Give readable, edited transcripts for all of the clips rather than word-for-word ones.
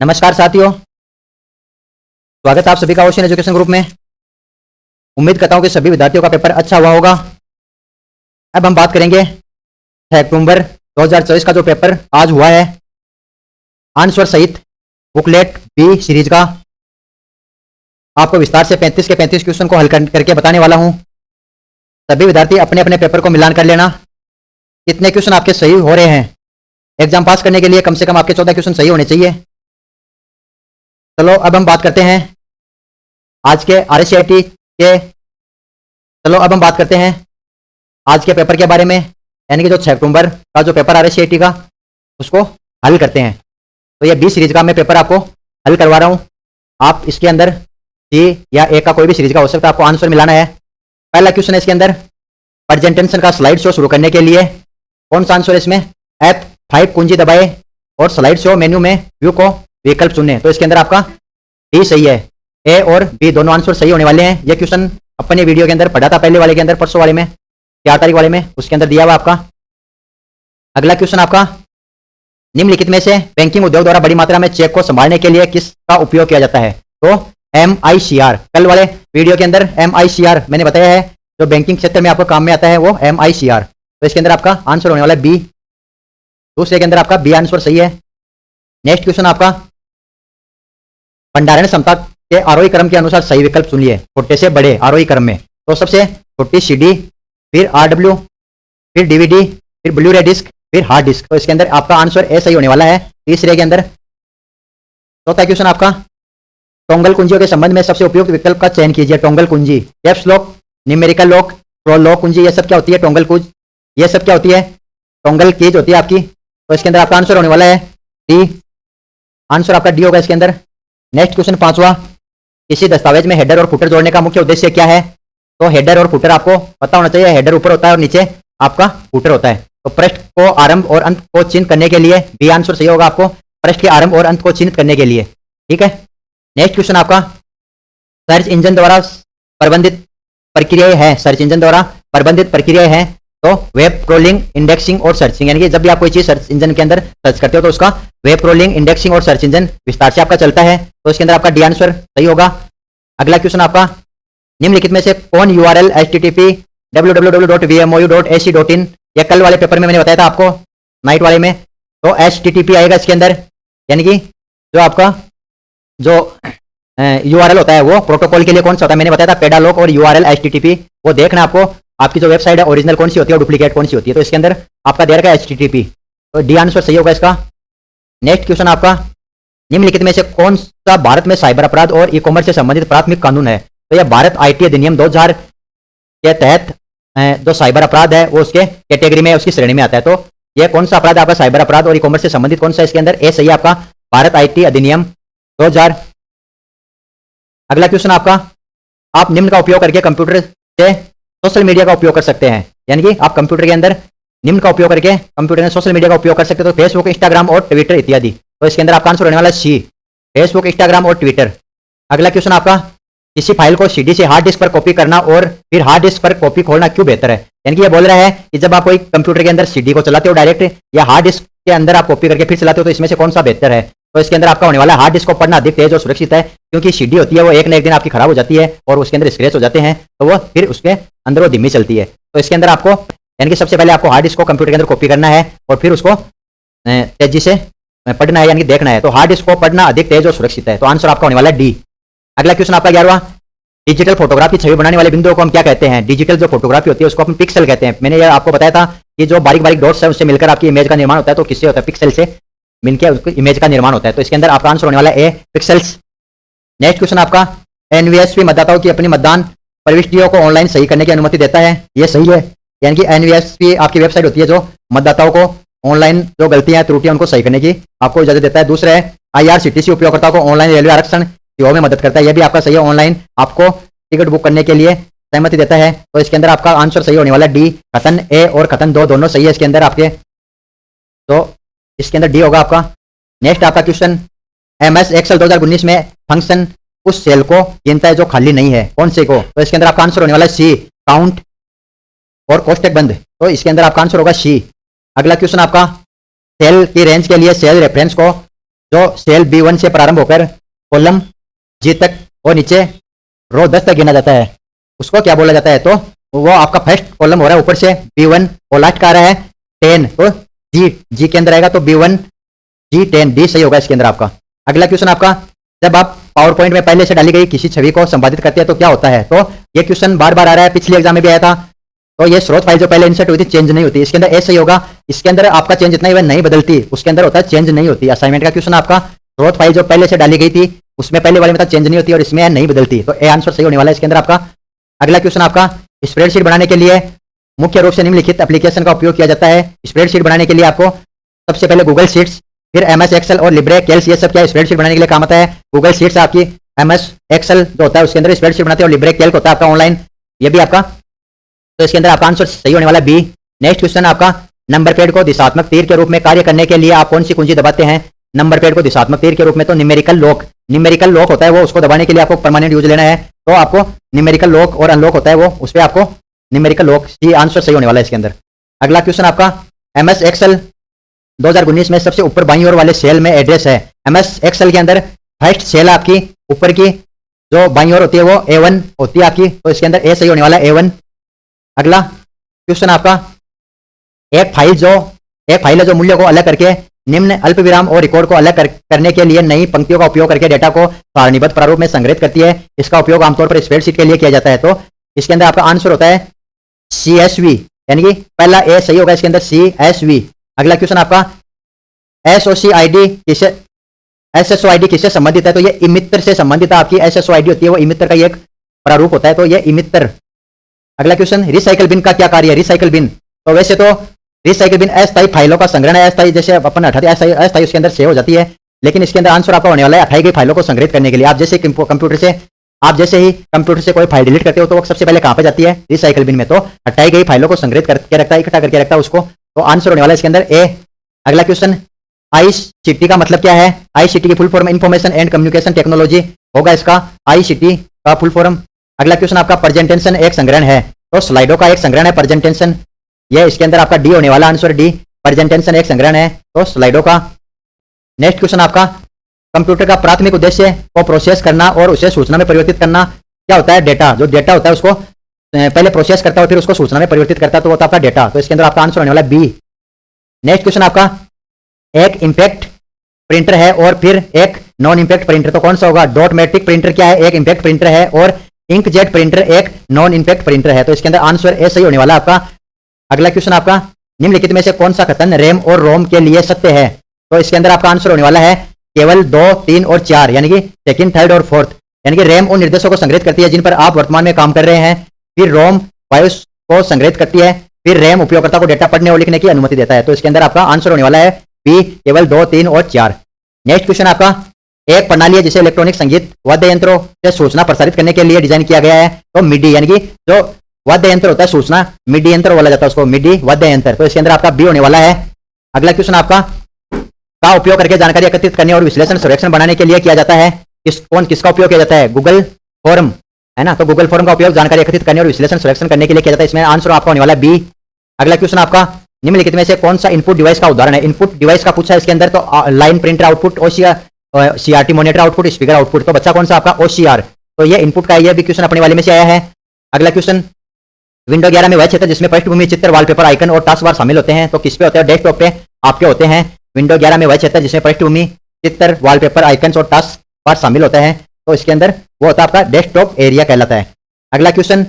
नमस्कार साथियों, स्वागत है आप सभी का ओशन एजुकेशन ग्रुप में। उम्मीद करता हूं कि सभी विद्यार्थियों का पेपर अच्छा हुआ होगा। अब हम बात करेंगे 6 अक्टूबर 2024 का जो पेपर आज हुआ है, आंसर सहित बुकलेट बी सीरीज का। आपको विस्तार से 35 के 35 क्वेश्चन को हल करके बताने वाला हूं। सभी विद्यार्थी अपने अपने पेपर को मिलान कर लेना, कितने क्वेश्चन आपके सही हो रहे हैं। एग्जाम पास करने के लिए कम से कम आपके 14 क्वेश्चन सही होने चाहिए। चलो अब हम बात करते हैं आज के RSCIT के चलो अब हम बात करते हैं आज के पेपर के बारे में, यानी कि जो 6 अक्टूबर का जो पेपर RSCIT का, उसको हल करते हैं। तो ये बी सीरीज का मैं पेपर आपको हल करवा रहा हूं। आप इसके अंदर सी या ए का कोई भी सीरीज का हो सकता है, आपको आंसर मिलाना है। पहला क्वेश्चन है इसके अंदर, प्रेजेंटेशन का स्लाइड शो शुरू करने के लिए कौन सा आंसर है इसमें? F5 कुंजी दबाए और स्लाइड शो मेन्यू में व्यू को विकल्प चुने। तो इसके अंदर आपका डी सही है। ए और बी दोनों आंसर सही होने वाले हैं। ये क्वेश्चन अपने वीडियो के अंदर पढ़ा था, पहले वाले के अंदर, परसों वाले में, 4 तारीख वाले में, उसके अंदर दिया हुआ आपका। अगला क्वेश्चन आपका, निम्नलिखित में से बैंकिंग उद्योग द्वारा बड़ी मात्रा में चेक को संभालने के लिए किसका उपयोग किया जाता है? तो MICR। कल वाले वीडियो के अंदर MICR मैंने बताया है, जो बैंकिंग क्षेत्र में आपको काम में आता है वो MICR। तो इसके अंदर आपका आंसर होने वाला है बी। दूसरे के अंदर आपका बी आंसर सही है। नेक्स्ट क्वेश्चन आपका, भंडारण क्षमता के आरोही क्रम के अनुसार सही विकल्प चुनिए, छोटे से बड़े आरोही क्रम में। तो सबसे छोटी CD, फिर RW, फिर DVD, फिर ब्लू रे डिस्क, फिर हार्ड डिस्क। तो इसके अंदर आपका आंसर ए सही होने वाला है। तीसरे के अंदर चौथा क्वेश्चन आपका, टोंगल कुंजियों के संबंध में सबसे उपयुक्त विकल्प का चयन कीजिए। टोंगल कुंजी, caps lock, numerical lock, scroll lock कुंजी, ये सब क्या होती है? टोंगल कुंज, ये सब क्या होती है? टोंगल कीज होती है आपकी। तो इसके अंदर आपका आंसर होने वाला है डी। आंसर आपका डी होगा इसके अंदर। नेक्स्ट क्वेश्चन पांचवा, किसी दस्तावेज में हेडर और फुटर जोड़ने का मुख्य उद्देश्य क्या है? तो हेडर और फुटर आपको पता होना चाहिए। हेडर ऊपर होता है और नीचे आपका फुटर होता है। तो पृष्ठ को आरंभ और अंत को चिन्हित करने के लिए बी आंसर सही होगा, आपको पृष्ठ के आरंभ और अंत को चिन्हित करने के लिए। ठीक है। नेक्स्ट क्वेश्चन आपका, सर्च इंजन द्वारा प्रबंधित प्रक्रियाएं हैं। सर्च इंजन द्वारा प्रबंधित प्रक्रियाएं हैं तो वेब क्रोलिंग, इंडेक्सिंग और सर्चिंग। यानी कि जब भी आप कोई चीज सर्च इंजन के अंदर सर्च करते हो तो उसका वेब क्रोलिंग, इंडेक्सिंग और सर्च इंजन विस्तार से आपका चलता है। तो इसके अंदर आपका डी आंसर सही होगा। अगला क्वेश्चन आपका, निम्नलिखित में से कौन URL http www.vmou.ac.in, या कल वाले पेपर में मैंने बताया था आपको, नाइट वाले में, तो HTTP आएगा इसके अंदर। यानी कि जो आपका जो URL होता है वो प्रोटोकॉल के लिए कौन सा होता है? मैंने बताया था पेडालॉक और URL HTTP। वो देखना आपको, आपकी जो वेबसाइट है ओरिजिनल कौन सी होती है और डुप्लीकेट कौन सी होती है। तो इसके अंदर आपका दे रखा है HTTP। तो डी आंसर सही होगा इसका। नेक्स्ट क्वेश्चन आपका, निम्नलिखित में से कौन सा भारत में साइबर अपराध और ई कॉमर्स से संबंधित प्राथमिक कानून है? तो यह भारत IT अधिनियम 2000 के तहत जो साइबर अपराध है वो उसके कैटेगरी में, उसकी श्रेणी में आता है। तो यह कौन सा अपराध है आपका? साइबर अपराध और ई कॉमर्स से संबंधित कौन सा? इसके अंदर ए सही है आपका, भारत IT अधिनियम 2000। अगला क्वेश्चन आपका, आप निम्न का उपयोग करके कंप्यूटर से सोशल मीडिया का उपयोग कर सकते हैं। यानी कि आप कंप्यूटर के अंदर निम्न का उपयोग करके कंप्यूटर में सोशल मीडिया का उपयोग कर सकते हो, तो फेसबुक, इंस्टाग्राम और ट्विटर इत्यादि। तो इसके अंदर आपका आंसर होने वाला सी, फेसबुक, इंस्टाग्राम और ट्विटर। अगला क्वेश्चन आपका, किसी फाइल को CD से हार्ड डिस्क पर कॉपी करना और फिर हार्ड डिस्क पर कॉपी खोलना क्यों बेहतर है? यानी कि ये बोल रहा है कि जब आप कोई कंप्यूटर के अंदर CD को चलाते हो डायरेक्ट, या हार्ड डिस्क के अंदर आप कॉपी करके फिर चलाते हो, तो इसमें से कौन सा बेहतर है? तो इसके अंदर आपका होने वाला है हार्ड डिस्क को पढ़ना अधिक तेज और सुरक्षित है, क्योंकि CD होती है वो एक ना एक दिन आपकी खराब हो जाती है और उसके अंदर स्क्रैच हो जाते हैं, तो वो फिर उसके अंदर वो धीमी चलती है। तो इसके अंदर आपको, यानी कि सबसे पहले आपको हार्ड डिस्क को कंप्यूटर के अंदर कॉपी करना है और फिर उसको तेजी से पढ़ना है, यानी कि देखना है। तो हार्ड डिस्क को पढ़ना अधिक तेज और सुरक्षित है। तो आंसर आपका होने वाला है डी। अगला क्वेश्चन आपका 11वां, डिजिटल फोटोग्राफी छवि बनाने वाले बिंदुओं को हम क्या कहते हैं? डिजिटल जो फोटोग्राफी होती है उसको हम पिक्सल कहते हैं। मैंने ये आपको बताया था कि जो बारीक बारीक डॉट्स है उससे मिलकर आपकी इमेज का निर्माण होता है। तो किससे होता है? पिक्सल से मिलकर उसकी इमेज का निर्माण होता है। तो इसके अंदर आपका आंसर होने वाला है ए, पिक्सल्स। नेक्स्ट क्वेश्चन आपका, NVSP मतदाताओं की अपनी मतदान प्रविष्टियों को ऑनलाइन सही करने की अनुमति देता है। ये सही है। यानी कि NVSP आपकी वेबसाइट होती है जो मतदाताओं को ऑनलाइन जो गलतियां, त्रुटियां, उनको सही करने की आपको इजाजत देता है। दूसरा है IRCTC उपयोगकर्ताओं को ऑनलाइन रेलवे आरक्षण सेवाओं में मदद करता है। यह भी आपका सही है, ऑनलाइन आपको टिकट बुक करने के लिए सहमति देता है। तो इसके अंदर आपका आंसर सही होने वाला है डी। कथन ए और कथन 2 दोनों सही है इसके अंदर आपके, तो इसके अंदर डी होगा आपका। नेक्स्ट आपका क्वेश्चन, MS Excel 2019 में फंक्शन उस सेल को गिनता है जो खाली नहीं है, कौन से को? तो इसके अंदर आपका आंसर होने वाला है सी, काउंट और कोष्टक बंद। तो इसके अंदर आपका आंसर होगा सी। अगला क्वेश्चन आपका, सेल की रेंज के लिए सेल रेफरेंस को जो सेल B1 से प्रारंभ होकर कॉलम G तक और नीचे रो 10 तक गिना जाता है, उसको क्या बोला जाता है? तो वो आपका फर्स्ट कॉलम हो रहा है ऊपर से B1 और लास्ट का आ रहा है 10, तो G के अंदर आएगा तो B1 G10, D सही होगा इसके अंदर आपका। अगला क्वेश्चन आपका, जब आप पावर पॉइंट में पहले से डाली गई किसी छवि को संपादित करते हैं तो क्या होता है? तो ये क्वेश्चन बार बार आ रहा है, पिछले एग्जाम में भी आया था। तो ये स्रोत फाइल जो पहले इंसर्ट हुई थी चेंज नहीं होती, इसके अंदर ए सही होगा। इसके अंदर आपका चेंज इतना इवन नहीं बदलती, उसके अंदर होता है चेंज नहीं होती। असाइनमेंट का क्वेश्चन आपका, स्रोत फाइल जो पहले से डाली गई थी उसमें पहले वाले में था चेंज नहीं होती और इसमें नहीं बदलती, तो ए आंसर सही होने वाला है इसके अंदर आपका। अगला क्वेश्चन आपका, स्प्रेडशीट बनाने के लिए मुख्य रूप से निम्नलिखित एप्लीकेशन का उपयोग किया जाता है। स्प्रेडशीट बनाने के लिए आपको सबसे पहले गूगल शीट्स, फिर MS एक्सेल और लिब्रे कैल्स, ये सब क्या स्प्रेडशीट बनाने के लिए काम आता है। गूगल शीट्स आपकी, MS एक्सेल जो होता है उसके अंदर स्प्रेडशीट बनाते हैं और लिब्रे कैल्क होता है आपका ऑनलाइन, ये भी आपका। तो इसके अंदर आपका आंसर सही होने वाला बी। नेक्स्ट क्वेश्चन आपका, नंबर पेड को दिशात्मक तीर के रूप में कार्य करने के लिए आप कौन सी कुंजी दबाते हैं? नंबर पेड को दिशात्मक तीर के रूप में तो न्यूमेरिकल लॉक, न्यूमेरिकल लॉक होता है वो, उसको दबाने के लिए आपको परमानेंट यूज लेना है, तो आपको न्यूमेरिकल लॉक और अनलॉक होता है वो, उस पर आपको न्यूमेरिकल लॉक, ये आंसर सही होने वाला है इसके अंदर। अगला क्वेश्चन आपका, MS एक्सेल 2019 में सबसे ऊपर बाईं ओर वाले सेल में एड्रेस है। MS एक्सेल के अंदर फर्स्ट सेल आपकी ऊपर की जो बाईं ओर होती है वो A1 होती है आपकी, तो इसके अंदर ए सही होने वाला है A1। अगला क्वेश्चन आपका, एक फाइल है जो मूल्य को अलग करके निम्न अल्प विराम और रिकॉर्ड को अलग करने के लिए नई पंक्तियों का उपयोग करके डेटा को सारणीबद्ध प्रारूप में संग्रहित करती है। इसका उपयोग आमतौर पर स्प्रेडशीट के लिए किया जाता है, तो इसके अंदर आपका आंसर होता है CSV, यानी कि पहला ए सही होगा इसके अंदर CSV। अगला क्वेश्चन आपका, SSOID किससे संबंधित है? तो ये इमित्र से संबंधित है आपकी, SSOID होती है वो इमित्र का एक प्रारूप होता है, तो ये इमित्र। अगला क्वेश्चन, रिसाइकल बिन का क्या कार्य है? रिसाइकल बिन, तो वैसे तो रिसाइकल बिन अस्थायी फाइलों का संग्रहण है, अस्थायी जैसे अपन हटाते हैं अस्थायी उसके अंदर सेव हो जाती है, लेकिन इसके अंदर आंसर आपका होने वाला है हटाई गई फाइलों को संग्रहित करने के लिए। आप जैसे कंप्यूटर से कोई फाइल डिलीट करते हो तो वो सबसे पहले कहां पे जाती है? रिसाइकल बिन में। तो हटाई गई फाइलों को संग्रहित करके रखता है, इकट्ठा करके रखता है उसको, तो आंसर होने वाला है इसके अंदर ए। अगला क्वेश्चन, ICT का मतलब क्या है? ICT की full form information and communication technology होगा इसका, ICT का फुल फॉर्म। अगला क्वेश्चन आपका, प्रेजेंटेशन एक संग्रहण है, तो स्लाइडों का एक संग्रहण है प्रेजेंटेशन, ये इसके अंदर आपका डी होने वाला आंसर, डी। प्रेजेंटेशन एक संग्रहण है तो स्लाइडों का। नेक्स्ट क्वेश्चन आपका, कंप्यूटर का प्राथमिक उद्देश्य को प्रोसेस करना और उसे सूचना में परिवर्तित करना क्या होता है? डेटा, जो डेटा होता है उसको पहले प्रोसेस करता है और फिर उसको सूचना में परिवर्तित करता है, तो वो होता है आपका डेटा, तो इसके अंदर आपका आंसर होने वाला है बी। नेक्स्ट क्वेश्चन आपका, एक इंपैक्ट प्रिंटर है और फिर एक नॉन इंपैक्ट प्रिंटर, तो कौन सा होगा? डॉट मैट्रिक प्रिंटर क्या है? एक इंपैक्ट प्रिंटर है, और इंकजेट प्रिंटर एक नॉन इंपैक्ट प्रिंटर है, तो इसके अंदर आंसर ए सही होने वाला आपका। अगला क्वेश्चन आपका, निम्नलिखित में से कौन सा कथन रैम और रोम के लिए सत्य है? तो इसके अंदर आपका आंसर होने वाला है केवल 2, 3 और 4, यानी कि सेकंड, थर्ड और फोर्थ, यानी कि रैम उन निर्देशों को संग्रहित करती है जिन पर आप वर्तमान में काम कर रहे हैं, फिर रोम बायोस को संग्रहित करती है, फिर रैम उपयोगकर्ता को डेटा पढ़ने और लिखने की अनुमति देता है, तो इसके अंदर आपका आंसर होने वाला है बी, केवल 2, 3 और 4। नेक्स्ट क्वेश्चन आपका, एक प्रणाली है जिसे इलेक्ट्रॉनिक संगीत वाद्य यंत्रों से सूचना प्रसारित करने के लिए डिजाइन किया गया है, तो मिडी, यानी कि जो वाद्य यंत्र होता है सूचना मिडी यंत्र बोला जाता है उसको, मिडी वाद्य यंत्र, तो इसके अंदर आपका बी होने वाला है। अगला क्वेश्चन आपका, का उपयोग करके जानकारी एकत्रित करने और विश्लेषण सर्वेक्षण बनाने के लिए किया जाता है? किसका उपयोग किया जाता है? गूगल फॉर्म, है ना, तो गूगल फॉर्म का उपयोग जानकारी एकत्रित करने और विश्लेषण सर्वेक्षण करने के लिए किया जाता है, इसमें आंसर आपका होने वाला है बी। अगला क्वेश्चन आपका, निम्नलिखित में से कौन सा इनपुट डिवाइस का उदाहरण है? इनपुट डिवाइस का पूछा है इसके अंदर, तो line printer output, CRT monitor output, speaker output, तो बच्चा कौन सा आपका? OCR, तो ये इनपुट का ये भी क्वेश्चन अपने वाले में से आया है। अगला क्वेश्चन, विंडो 11 में वह क्षेत्र जिसमें पृष्ठभूमि चित्र, वॉलपेपर, आइकन और टास्क बार शामिल होते हैं, तो किस पे होते हैं? डेस्कटॉप पे आपके होते हैं। विंडो 11 में वह क्षेत्र जिसमें पृष्ठभूमि चित्र, वॉलपेपर, आइकन और टास्क बार शामिल होते हैं, तो इसके अंदर वो होता है आपका डेस्कटॉप एरिया कहलाता है। अगला क्वेश्चन,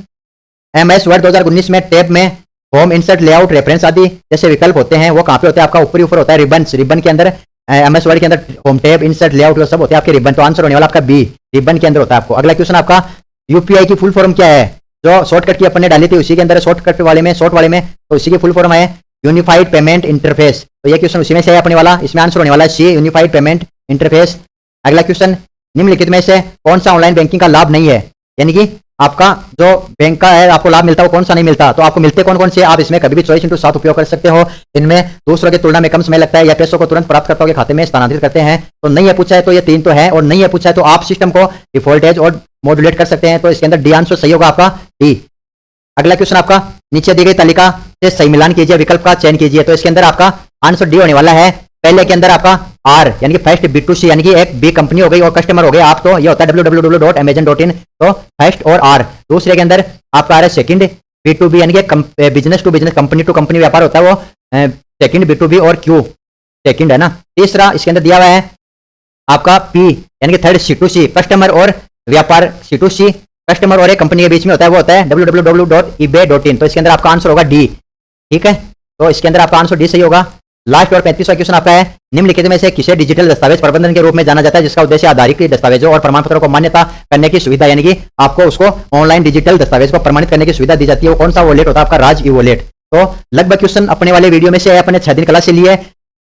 MS वर्ड 2019 में टैब में होम, इंसर्ट, लेआउट, रेफरेंस आदि जैसे विकल्प होते हैं, वो कहाँ पे होते हैं? आपका ऊपर होता है रिबन्स, रिबन के अंदर MS वर्ड के अंदर होम, टैब, इंसर्ट, लेआउट वो सब होते हैं आपके रिबन, तो आंसर होने वाला आपका बी, रिबन के अंदर होता है आपको। अगला क्वेश्चन आपका, UPI की फुल फॉर्म क्या है? जो शॉर्टकट की अपन ने डाली थी उसी के अंदर शॉर्टकट वाले में, शॉर्ट वाले में, तो उसी की फुल फॉर्म है यूनिफाइड पेमेंट इंटरफेस, तो ये क्वेश्चन उसी में से है अपने वाला, इसमें आंसर होने वाला है सी, यूनिफाइड पेमेंट इंटरफेस। अगला क्वेश्चन, निम्नलिखित में से कौन सा ऑनलाइन बैंकिंग का लाभ नहीं है? यानी कि आपका जो बैंक का है आपको लाभ मिलता है वो कौन सा नहीं मिलता, तो आपको मिलते कौन से? आप इसमें कभी भी 24/7 उपयोग कर सकते हो, इनमें दूसरों की तुलना में कम समय लगता है, या पैसों को तुरंत प्राप्तकर्ताओं के खाते में स्थानांतरित करते हैं, तो नहीं है पूछा है तो ये 3 तो है, और नहीं है पूछा है तो आप सिस्टम को डिफॉल्टेज और मॉड्यूलेट कर सकते हैं, तो इसके अंदर डी आंसर सही होगा आपका, डी। अगला क्वेश्चन आपका, नीचे दी गई तालिका से सही मिलान कीजिए, विकल्प का चयन कीजिए, तो इसके अंदर आपका आंसर डी होने वाला है। पहले के अंदर आपका आर यानी कि फर्स्ट B2C यानी कि एक बी कंपनी हो गई और कस्टमर हो गए आप, तो ये होता है www.amazon.in। तो फर्स्ट और आर। दूसरे के अंदर आपका आ रहा है सेकंड B2B यानी कि business to business, company to company व्यापार होता है वो सेकंड B2B और क्यू सेकंड है ना। तीसरा इसके अंदर दिया हुआ है आपका पी यानी कि थर्ड C2C, कस्टमर और व्यापार। C2C कस्टमर और एक कंपनी के बीच में होता है, वो होता है www.ebay.in। तो इसके अंदर आपका आंसर होगा डी। ठीक है, तो इसके अंदर आपका आंसर डी सही होगा। लास्ट और 35वां क्वेश्चन आपका है, निम्नलिखित में से किसे डिजिटल दस्तावेज प्रबंधन के रूप में जाना जाता है जिसका उद्देश्य आधारित दस्तावेजों और प्रमाण पत्रों को मान्यता करने की सुविधा, यानी कि आपको उसको ऑनलाइन डिजिटल दस्तावेज को प्रमाणित करने की सुविधा दी जाती है। वो कौन सा वॉलेट होता है आपका? राज ई वॉलेट। तो लगभग क्वेश्चन अपने वाले वीडियो में से अपने 6 दिन क्लास से लिए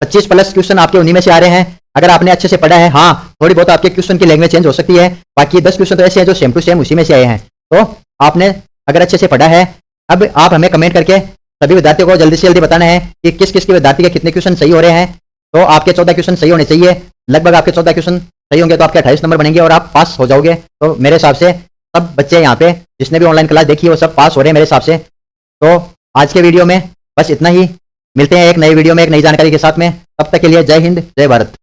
25 प्लस क्वेश्चन आपके उन्हीं में से आ रहे हैं। अगर आपने अच्छे से पढ़ा है, हाँ थोड़ी बहुत आपके क्वेश्चन की लैंग्वेज चेंज हो सकती है, बाकी 10 क्वेश्चन तो ऐसे हैं जो सेम टू सेम उसी में से आए हैं। तो आपने अगर अच्छे से पढ़ा है, अब आप हमें कमेंट करके सभी विद्यार्थियों को जल्दी से जल्दी बताना है कि किस किस के विद्यार्थी के कितने क्वेश्चन सही हो रहे हैं। तो आपके 14 क्वेश्चन सही होने चाहिए, लगभग आपके 14 क्वेश्चन सही होंगे तो आपके 28 नंबर बनेंगे और आप पास हो जाओगे। तो मेरे हिसाब से सब बच्चे यहाँ पे जिसने भी ऑनलाइन क्लास देखी है वो सब पास हो रहे हैं मेरे हिसाब से। तो आज के वीडियो में बस इतना ही, मिलते हैं एक नई वीडियो में एक नई जानकारी के साथ में। तब तक के लिए जय हिंद, जय भारत।